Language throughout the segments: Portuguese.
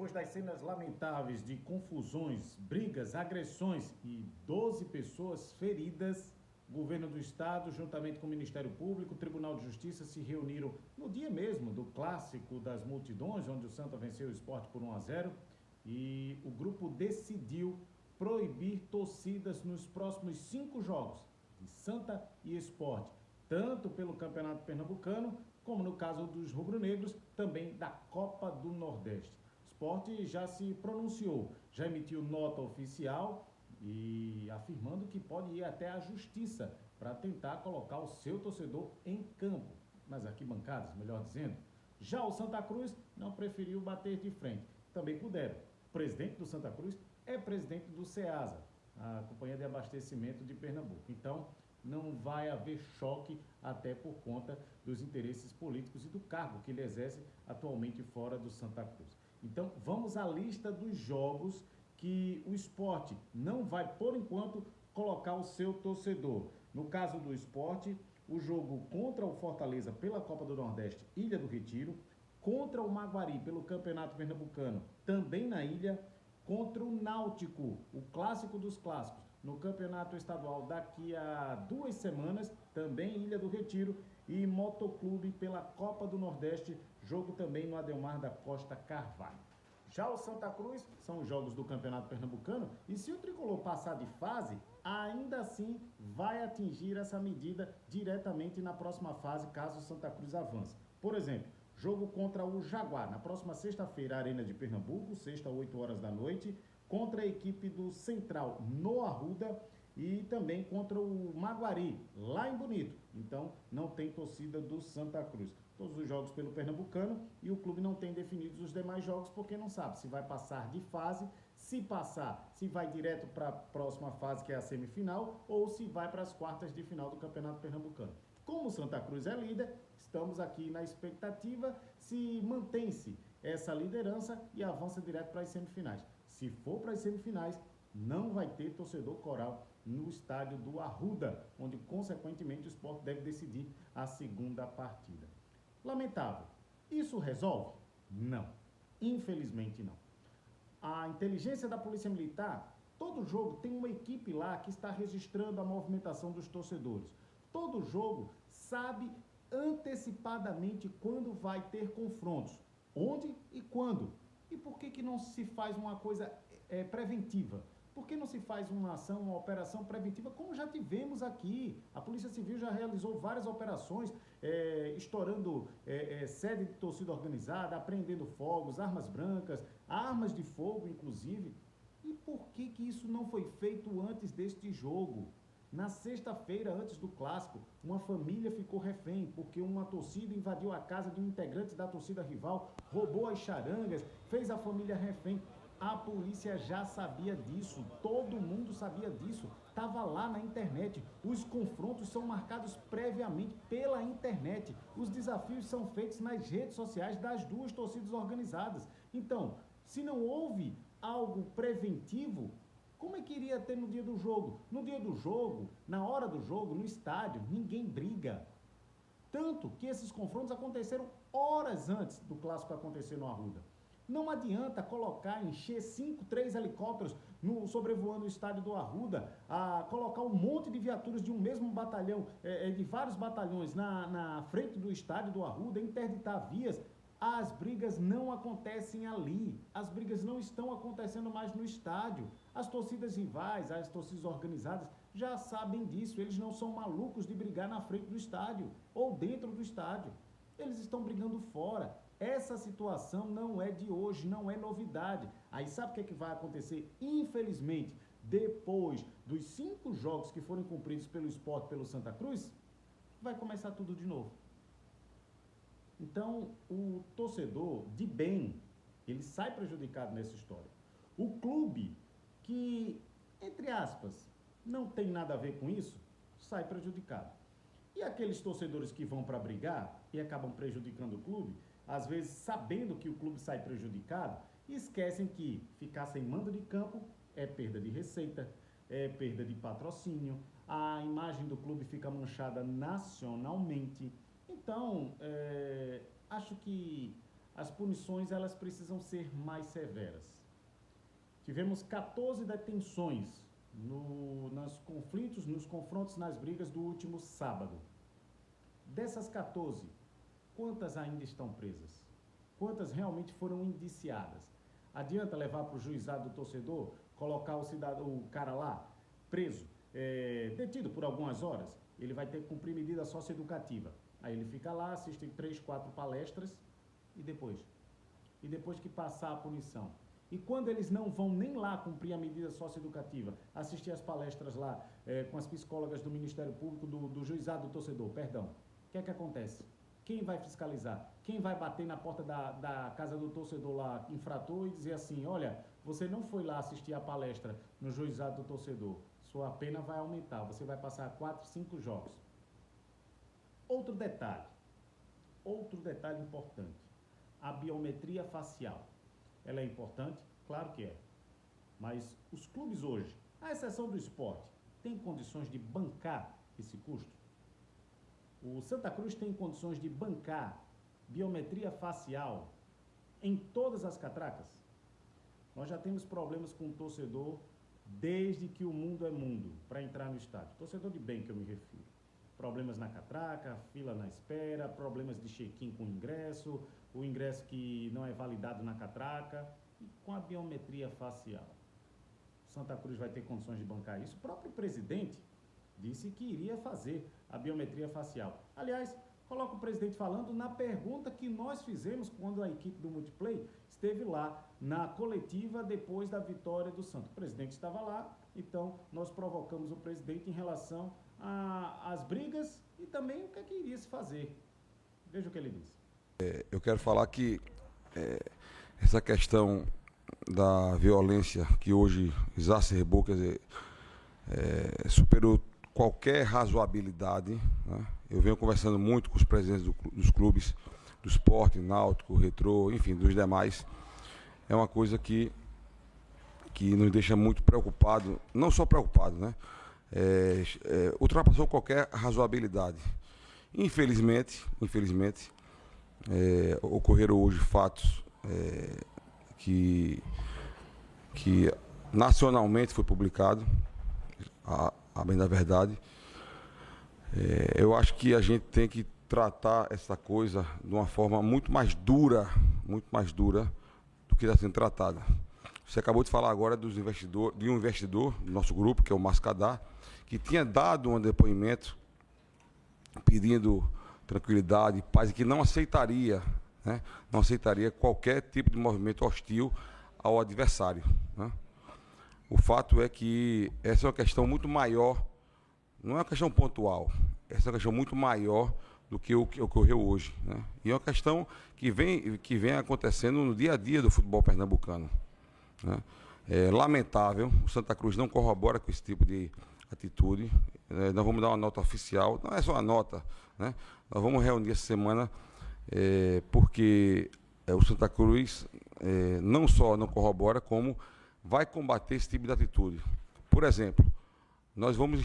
Depois das cenas lamentáveis de confusões, brigas, agressões e 12 pessoas feridas, o governo do estado, juntamente com o Ministério Público, o Tribunal de Justiça, se reuniram no dia mesmo do clássico das multidões, onde o Santa venceu o Sport por 1-0, e o grupo decidiu proibir torcidas nos próximos 5 jogos de Santa e Sport, tanto pelo Campeonato Pernambucano, como no caso dos rubro-negros, também da Copa do Nordeste. O Sport já se pronunciou, já emitiu nota oficial e afirmando que pode ir até a justiça para tentar colocar o seu torcedor em campo, nas arquibancadas, melhor dizendo. Já o Santa Cruz não preferiu bater de frente. Também puderam. O presidente do Santa Cruz é presidente do CEASA, a Companhia de Abastecimento de Pernambuco. Então, não vai haver choque até por conta dos interesses políticos e do cargo que ele exerce atualmente fora do Santa Cruz. Então, vamos à lista dos jogos que o Sport não vai, por enquanto, colocar o seu torcedor. No caso do Sport, o jogo contra o Fortaleza pela Copa do Nordeste, Ilha do Retiro, contra o Maguari pelo Campeonato Pernambucano, também na ilha, contra o Náutico, o clássico dos clássicos, no Campeonato Estadual daqui a 2 semanas, também Ilha do Retiro, e Motoclube pela Copa do Nordeste, jogo também no Adelmar da Costa Carvalho. Já o Santa Cruz são os jogos do Campeonato Pernambucano, e se o Tricolor passar de fase, ainda assim vai atingir essa medida diretamente na próxima fase, caso o Santa Cruz avance. Por exemplo, jogo contra o Jaguar, na próxima sexta-feira, Arena de Pernambuco, sexta, 8 horas da noite, contra a equipe do Central no Arruda e também contra o Maguari, lá em Bonito. Então, não tem torcida do Santa Cruz. Todos os jogos pelo Pernambucano, e o clube não tem definidos os demais jogos porque não sabe se vai passar de fase, se passar, se vai direto para a próxima fase, que é a semifinal, ou se vai para as quartas de final do Campeonato Pernambucano. Como o Santa Cruz é líder, estamos aqui na expectativa se mantém-se essa liderança e avança direto para as semifinais. Se for para as semifinais, não vai ter torcedor coral no estádio do Arruda, onde, consequentemente, o Sport deve decidir a segunda partida. Lamentável. Isso resolve? Não. Infelizmente, não. A inteligência da Polícia Militar, todo jogo tem uma equipe lá que está registrando a movimentação dos torcedores. Todo jogo sabe antecipadamente quando vai ter confrontos, onde e quando. E por que não se faz uma coisa preventiva? Por que não se faz uma ação, uma operação preventiva, como já tivemos aqui? A Polícia Civil já realizou várias operações, estourando sede de torcida organizada, apreendendo fogos, armas brancas, armas de fogo, inclusive. E por que isso não foi feito antes deste jogo? Na sexta-feira, antes do clássico, uma família ficou refém, porque uma torcida invadiu a casa de um integrante da torcida rival, roubou as charangas, fez a família refém. A polícia já sabia disso, todo mundo sabia disso, estava lá na internet. Os confrontos são marcados previamente pela internet. Os desafios são feitos nas redes sociais das duas torcidas organizadas. Então, se não houve algo preventivo, como é que iria ter no dia do jogo? No dia do jogo, na hora do jogo, no estádio, ninguém briga. Tanto que esses confrontos aconteceram horas antes do clássico acontecer no Arruda. Não adianta encher 3 helicópteros sobrevoando o estádio do Arruda, colocar um monte de viaturas de um mesmo batalhão, de vários batalhões na frente do estádio do Arruda, interditar vias. As brigas não acontecem ali, as brigas não estão acontecendo mais no estádio. As torcidas rivais, as torcidas organizadas já sabem disso, eles não são malucos de brigar na frente do estádio ou dentro do estádio. Eles estão brigando fora. Essa situação não é de hoje, não é novidade. Aí sabe o que vai acontecer? Infelizmente, depois dos 5 jogos que foram cumpridos pelo Sport, pelo Santa Cruz, vai começar tudo de novo. Então, o torcedor de bem, ele sai prejudicado nessa história. O clube que, entre aspas, não tem nada a ver com isso, sai prejudicado. E aqueles torcedores que vão para brigar e acabam prejudicando o clube, às vezes sabendo que o clube sai prejudicado, esquecem que ficar sem mando de campo é perda de receita, é perda de patrocínio, a imagem do clube fica manchada nacionalmente. Então, acho que as punições elas precisam ser mais severas. Tivemos 14 detenções nos confrontos, nas brigas do último sábado. Dessas 14, quantas ainda estão presas? Quantas realmente foram indiciadas? Adianta levar para o juizado do torcedor, colocar o cara lá, preso, detido por algumas horas? Ele vai ter que cumprir medida socioeducativa. Aí ele fica lá, assiste 3, 4 palestras e depois que passar a punição. E quando eles não vão nem lá cumprir a medida socioeducativa, assistir as palestras lá com as psicólogas do Ministério Público, do juizado do torcedor, perdão, o que é que acontece? Quem vai fiscalizar? Quem vai bater na porta da casa do torcedor lá, infrator, e dizer assim, olha, você não foi lá assistir a palestra no juizado do torcedor, sua pena vai aumentar, você vai passar 4, 5 jogos. Outro detalhe importante, a biometria facial. Ela é importante? Claro que é. Mas os clubes hoje, à exceção do esporte, têm condições de bancar esse custo? O Santa Cruz tem condições de bancar biometria facial em todas as catracas? Nós já temos problemas com o torcedor desde que o mundo é mundo para entrar no estádio. Torcedor de bem que eu me refiro. Problemas na catraca, fila na espera, problemas de check-in com o ingresso que não é validado na catraca, e com a biometria facial. Santa Cruz vai ter condições de bancar isso? O próprio presidente disse que iria fazer a biometria facial. Aliás, coloca o presidente falando na pergunta que nós fizemos quando a equipe do Multiplay esteve lá na coletiva depois da vitória do Santos. O presidente estava lá, então nós provocamos o presidente em relação às brigas e também o que é que iria se fazer. Veja o que ele disse. Eu quero falar que essa questão da violência que hoje exacerbou, quer dizer, superou qualquer razoabilidade, né? Eu venho conversando muito com os presidentes dos clubes, do Sport, Náutico, Retrô, enfim, dos demais. É uma coisa que nos deixa muito preocupado, não só preocupado, né? Ultrapassou qualquer razoabilidade. Infelizmente, ocorreram hoje fatos que nacionalmente foi publicado, a bem da verdade. Eu acho que a gente tem que tratar essa coisa de uma forma muito mais dura do que está sendo tratada. Você acabou de falar agora de um investidor do nosso grupo, que é o Mascadá, que tinha dado um depoimento pedindo tranquilidade, paz, e que não aceitaria, né, qualquer tipo de movimento hostil ao adversário, né? O fato é que essa é uma questão muito maior, não é uma questão pontual, essa é uma questão muito maior do que o que ocorreu hoje, né? E é uma questão que vem acontecendo no dia a dia do futebol pernambucano, né? É lamentável, o Santa Cruz não corrobora com esse tipo de atitude. Nós vamos dar uma nota oficial, não é só uma nota, né? Nós vamos reunir essa semana, porque o Santa Cruz não só não corrobora, como vai combater esse tipo de atitude. Por exemplo, nós vamos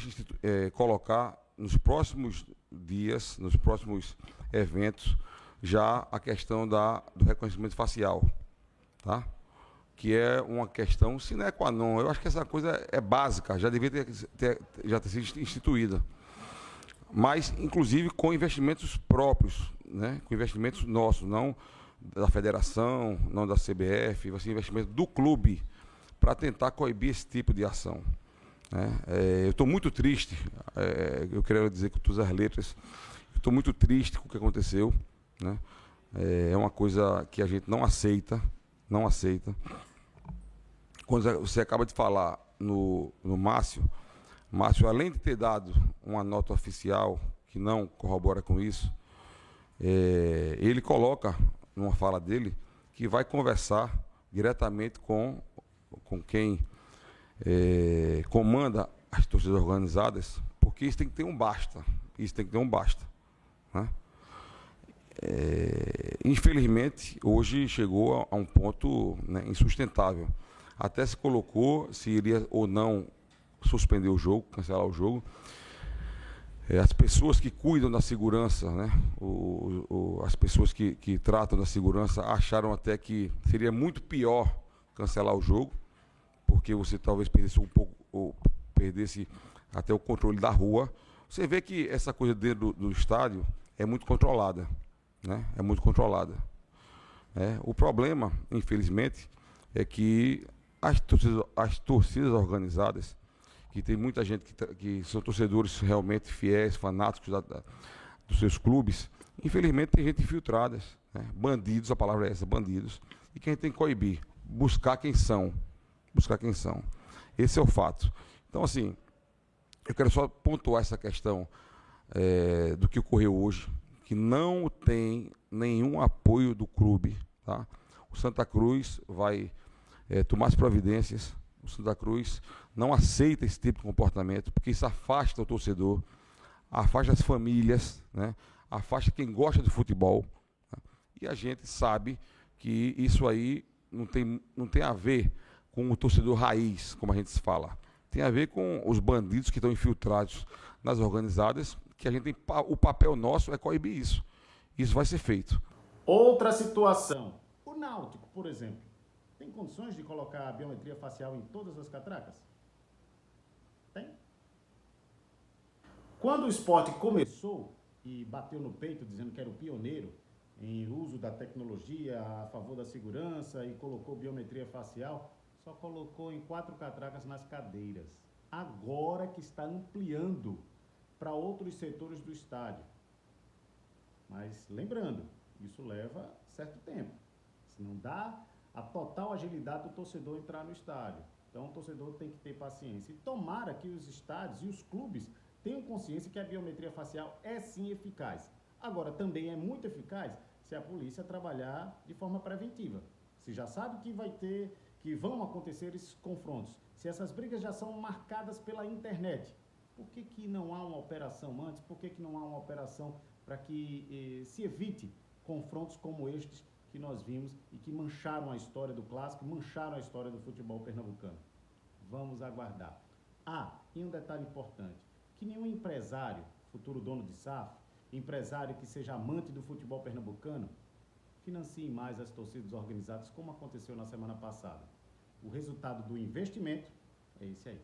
colocar nos próximos dias, nos próximos eventos, já a questão do reconhecimento facial, tá? Que é uma questão sine qua non. Eu acho que essa coisa é básica, já devia ter sido instituída. Mas, inclusive, com investimentos próprios, né? Com investimentos nossos, não da federação, não da CBF, vai ser investimento do clube para tentar coibir esse tipo de ação, né? Eu estou muito triste, eu quero dizer com todas as letras, eu estou muito triste com o que aconteceu, né? É uma coisa que a gente não aceita. Quando você acaba de falar no Márcio, além de ter dado uma nota oficial que não corrobora com isso, ele coloca numa fala dele que vai conversar diretamente com quem comanda as torcidas organizadas, porque isso tem que ter um basta, né? Infelizmente, hoje chegou a um ponto, né, insustentável. Até se colocou se iria ou não suspender o jogo, cancelar o jogo. As pessoas que cuidam da segurança, né, as pessoas que tratam da segurança acharam até que seria muito pior cancelar o jogo, porque você talvez perdesse um pouco, ou perdesse até o controle da rua. Você vê que essa coisa dentro do estádio é muito controlada, né? É muito controlada. O problema, infelizmente, é que as torcidas organizadas, que tem muita gente que são torcedores realmente fiéis, fanáticos dos seus clubes, infelizmente tem gente infiltrada, né? Bandidos, a palavra é essa, bandidos, e que a gente tem que coibir, buscar quem são. Esse é o fato. Então, assim, eu quero só pontuar essa questão do que ocorreu hoje, que não tem nenhum apoio do clube, tá? O Santa Cruz vai tomar as providências. O Santa Cruz não aceita esse tipo de comportamento, porque isso afasta o torcedor, afasta as famílias, né? Afasta quem gosta de futebol, né? E a gente sabe que isso aí não tem a ver com o torcedor raiz, como a gente se fala. Tem a ver com os bandidos que estão infiltrados nas organizadas, que a gente tem, o papel nosso é coibir isso. Isso vai ser feito. Outra situação. O Náutico, por exemplo, tem condições de colocar a biometria facial em todas as catracas? Tem. Quando o esporte começou e bateu no peito dizendo que era o pioneiro em uso da tecnologia a favor da segurança e colocou biometria facial, só colocou em 4 catracas nas cadeiras. Agora que está ampliando para outros setores do estádio. Mas lembrando, isso leva certo tempo. Se não dá a total agilidade do torcedor entrar no estádio. Então o torcedor tem que ter paciência. E tomara que os estádios e os clubes tenham consciência que a biometria facial é sim eficaz. Agora, também é muito eficaz se a polícia trabalhar de forma preventiva. Se já sabe que vão acontecer esses confrontos, se essas brigas já são marcadas pela internet, por que não há uma operação antes? Por que não há uma operação para que se evite confrontos como estes que nós vimos e que mancharam a história do clássico, mancharam a história do futebol pernambucano? Vamos aguardar. E um detalhe importante, que nenhum empresário, futuro dono de SAF, empresário que seja amante do futebol pernambucano, financie mais as torcidas organizadas, como aconteceu na semana passada. O resultado do investimento é esse aí.